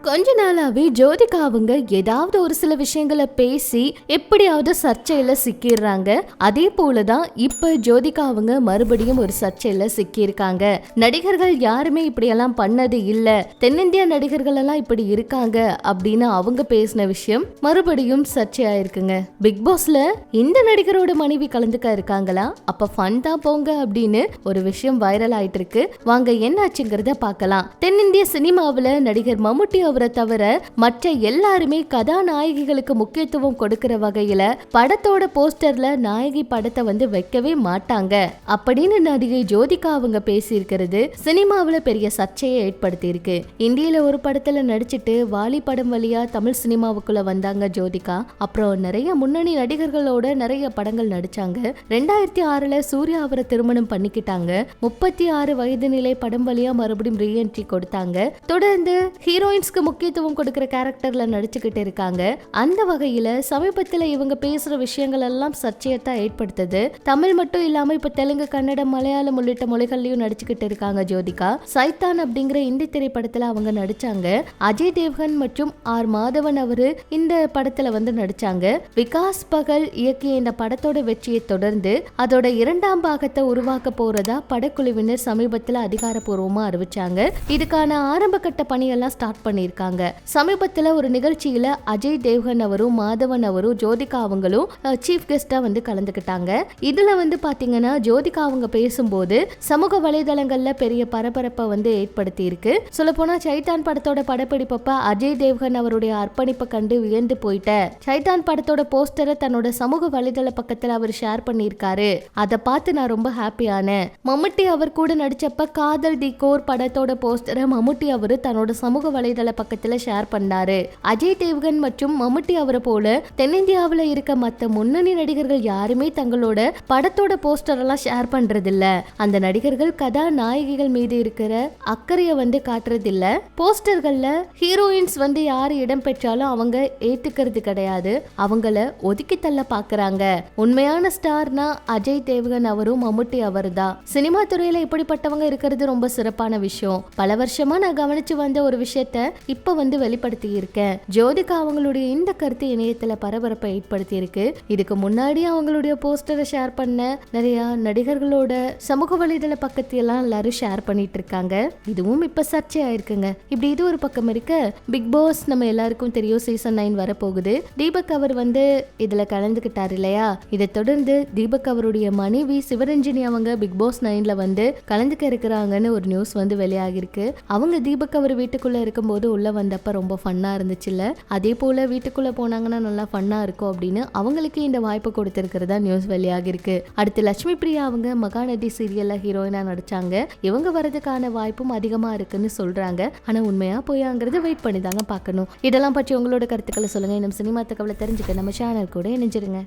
கொஞ்ச நாளாவே ஜோதிகா அவங்க ஏதாவது ஒரு சில விஷயங்களை பேசி எப்படியாவது சர்ச்சையில சிக்கிடுறாங்க. அதே போலதான் இப்ப ஜோதிகா அவங்க மறுபடியும் ஒரு சர்ச்சையில சிக்கியிருக்காங்க. நடிகர்கள் யாருமே இப்படியெல்லாம் பண்ணது இல்ல, தென்னிந்திய நடிகர்கள் எல்லாம் இப்படி இருக்காங்க அப்படின்னு அவங்க பேசின விஷயம் மறுபடியும் சர்ச்சையாயிருக்குங்க. பிக் பாஸ்ல இந்த நடிகரோட மனைவி கலந்துக்க இருக்காங்களா, அப்ப ஃபன் தான் போங்க அப்படின்னு ஒரு விஷயம் வைரல் ஆயிட்டு இருக்கு. வாங்க என்னாச்சுங்கிறத பார்க்கலாம். தென்னிந்திய சினிமாவில நடிகர் மம்முட்டி அவரை தவிர மற்ற எல்லாருமே கதாநாயகிகளுக்கு முக்கியத்துவம் கொடுக்கிற வகையில படத்தோட போஸ்டர்ல நாயகி படத்தை வந்து வைக்கவே மாட்டாங்க அப்படின்னு நடிகை ஜோதிகா அவங்க பேசியிருக்கிறது சினிமாவில பெரிய சர்ச்சையை ஏற்படுத்தி இருக்கு. இந்தியில ஒரு படத்துல நடிச்சிட்டு வாலி படம் வழியா தமிழ் சினிமாவுக்குள்ள வந்தாங்க ஜோதிகா. அப்புறம் நிறைய முன்னணி நடிகர்களோட நிறைய படங்கள் நடிச்சாங்க. 2006ல சூர்யா அவரை திருமணம் பண்ணிக்கிட்டாங்க. 36 வயது நிலை படம் வழியா மறுபடியும் ரீஎன்ட்ரி கொடுத்தாங்க. தொடர்ந்து ஹீரோயின்ஸ்க்கு முக்கியத்துவம் கொடுக்கிற கேரக்டர்ல நடிச்சுக்கிட்டு இருக்காங்க. அந்த வகையில சமீபத்துல இவங்க பேசுற விஷயங்கள் எல்லாம் சர்ச்சையத்தான் ஏற்படுத்துது. தமிழ் மட்டும் இல்லாம இப்ப தெலுங்கு, கன்னடம், மலையாளம் உள்ளிட்ட மொழிகள்லயும் நடிச்சுக்கிட்டு இருக்காங்க ஜோதிகா. சைத்தான் அப்படிங்கிற இந்தி திரைப்படத்துல அவங்க நடிச்சாங்க. அஜய் தேவ்கன் மற்றும் ஆர் மாதவன் அவரு இந்த படத்துல வந்து நடிச்சாங்க. விகாஸ் பகல் இயக்கிய இந்த படத்தோட வெற்றியை தொடர்ந்து அதோட 2ஆம் பாகத்தை உருவாக்க போறதா படக்குழுவினர் சமீபத்துல அதிகாரப்பூர்வமா அறிவிச்சாங்க. இதுக்கான ஆரம்ப கட்ட பணியெல்லாம் ஸ்டார்ட் பண்ணிருக்காங்க. சமீபத்துல ஒரு நிகழ்ச்சியில அஜய் தேவ்கன் அவரும் மாதவன் அவரும் ஜோதிகா அவங்களும் சீஃப் கெஸ்டா வந்து கலந்துக்கிட்டாங்க. இதுல வந்து பாத்தீங்கன்னா ஜோதிகா அவங்க பேசும்போது சமூக வலைதளங்கள்ல பெரிய பரபரப்பை வந்து ஏற்படுத்தி இருக்கு. சொல்ல போனா சைத்தான் படத்தோட படப்பிடிப்பப்ப அஜய் தேவ்கன் அவருடைய அர்ப்பணிப்பை கண்டு வியந்து போயிட்ட. சைத்தான் படத்தோட போஸ்டரை தன்னோட சமூக வலைதள பக்கத்துல அவர் ஷேர் பண்ணியிருக்காரு. அதை பார்த்து நான் ரொம்ப ஹாப்பியானேன். மம்முட்டி அவர் கூட நடிச்சப்ப காதல் தி கோர் படத்தோட போஸ்டரை மம்முட்டி அவரு தன்னோட சமூக வலைதள பக்கத்துல ஷேர் பண்ணாரு. அஜய் தேவ்கன் மற்றும் மம்முட்டி அவரை போல தென்னிந்தியாவில இருக்க மத்த முன்னணி நடிகர்கள் யாருமே தங்களோட படத்தோட போஸ்டர் எல்லாம் ஷேர் பண்றது இல்ல. அந்த நடிகர்கள் கதாநாயகிகள் மீது இருக்கிற அக்கறைய வந்து காட்டுறது இல்ல. போஸ்டர்கள்ல ஹீரோயின்ஸ் வந்து யாரு இடம் பெற்றாலும் அவங்க ஏத்துக்கிறது கிடையாது. அவங்கள ஒதுக்கி தள்ள பாக்குறாங்க. உண்மையான ஸ்டார்னா அஜய் தேவ்கன் அவரும் மம்முட்டி அவர் தான். சினிமா துறையில இப்படிப்பட்டவங்க இருக்கிறது ரொம்ப சிறப்பான விஷயம். பல வருஷமா நான் கவனிச்சு வந்த ஒரு விஷயத்த இப்ப வந்து வெளிப்படுத்தி இருக்கேன். ஜோதிகா அவங்களுடைய இந்த கருத்து இணையத்துல பரபரப்பை ஏற்படுத்தி இருக்கு. இதுக்கு முன்னாடி அவங்களுடைய போஸ்டரை ஷேர் பண்ண நிறைய நடிகர்களோட சமூக வலைதள பக்கத்தையெல்லாம் எல்லாரும் ஷேர் பண்ணிட்டு இருக்காங்க. இதுவும் இப்ப சர்ச்சை ஆயிருக்குங்க. இப்படி இது ஒரு பக்கம் இருக்க, பிக் பாஸ் நம்ம எல்லாருக்கும் தெரியும் சீசன் 9 வரப்போகுது. தீபக் அவர் வந்து இதுல கலந்துகிட்டாரு இல்லையா. இதை தொடர்ந்து தீபக் அவருடைய மனைவி சிவரஞ்சினி அவங்க பிக் பாஸ் 9ல வந்து கலந்துக்க இருக்கிறாங்கன்னு ஒரு நியூஸ் வந்து வெளியாகிருக்கு. அவங்க தீபக் அவர் வீட்டுக்குள்ள இருக்கும்போது உள்ள வந்தப்ப ரொம்ப ஃபன்னா இருந்துச்சுல்ல. அதே போல வீட்டுக்குள்ள போனாங்கன்னா நல்லா ஃபன்னா இருக்கும் அப்படின்னு அவங்களுக்கு இந்த வாய்ப்பு கொடுத்திருக்கிறதா நியூஸ் வெளியாகி இருக்கு. அடுத்து லட்சுமி பிரியா அவங்க மகாநதி சீரியல்ல ஹீரோயினா நடிச்சாங்க. இவங்க வரதுக்கான வாய்ப்பும் அதிகமா இருக்குன்னு சொல்றாங்க. ஆனா உண்மையா போயாங்கிறது வெயிட் பண்ணி தாங்க பார்க்கணும். இதெல்லாம் பற்றி உங்களோட கருத்துக்களை சொல்லுங்க. இன்னும் சினிமா தகவலை தெரிஞ்சுக்க நம்ம சேனல் கூட இணைஞ்சிருங்க.